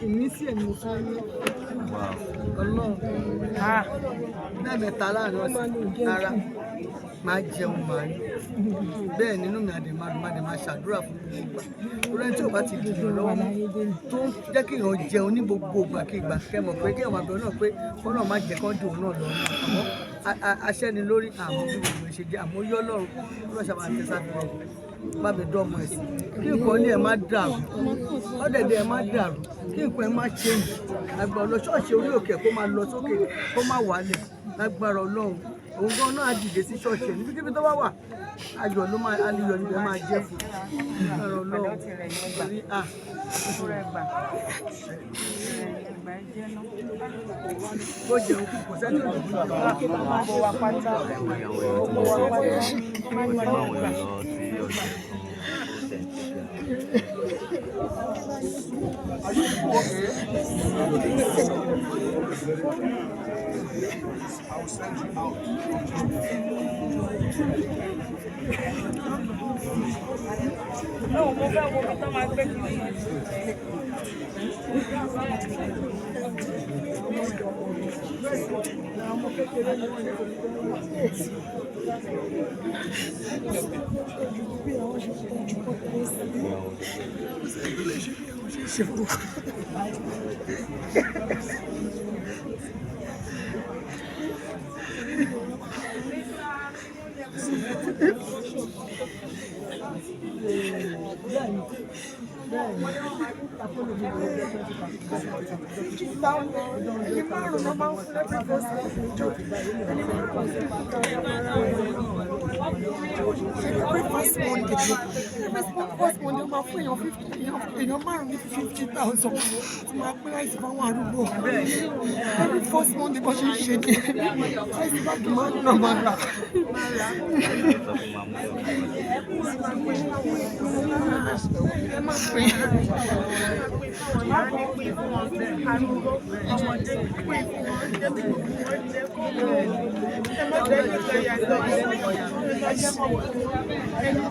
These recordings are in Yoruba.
ìmísí ẹ̀ ni mo fẹ́ ní ọlọ́run mẹ́mẹ́ta láàrin ọ̀sẹ̀ rárá máa jẹun máa ní bẹ́ẹ̀ nínú mi àdè máa ṣàdúrà fún gbogbo ìgbà orí ẹni tí ò bá ti dìbò lọ́wọ́ tó ń jẹ́ kí èèyàn jẹun ní gbogbo ìgbàkigbà kẹmọ̀ pé kí èèyàn máa bẹ̀rù náà pé kọ́nà má jẹ́ kán dùn náà lọ́wọ́ àmọ́ aṣẹ́ni lórí àwọn bí gbogbo ṣe jẹ́ àmọ́ yọ́ lọ́rùn lọ́sà máa tẹ́ sáfì rẹ̀ má bẹ dọ́mọ ẹ̀sìn kí nǹkan ní ẹ̀ má dàrú ọ̀dẹ̀dẹ̀ ẹ̀ má dàrú kí nǹkan ẹ̀ má change àgbà ọ̀lọ́ ṣọ́ọ̀ṣì orí òkè kó máa lọ sókè kó má wálẹ̀ lágbára ọlọ́run òun gan náà dìde sí ṣọ́ọ̀ṣì ẹ̀ níbikíbi tó bá wà ayọ̀ ló máa ayọ̀ níbẹ̀ máa jẹ́ fún lágbára ọlọ́run torí bó jẹun kò sẹ́ni tó ń bọ̀ wá pátá I will send you out. No, mo fẹ́ wo bí tó máa gbé kiri.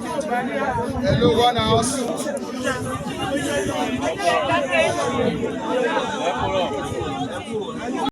Hello, one house.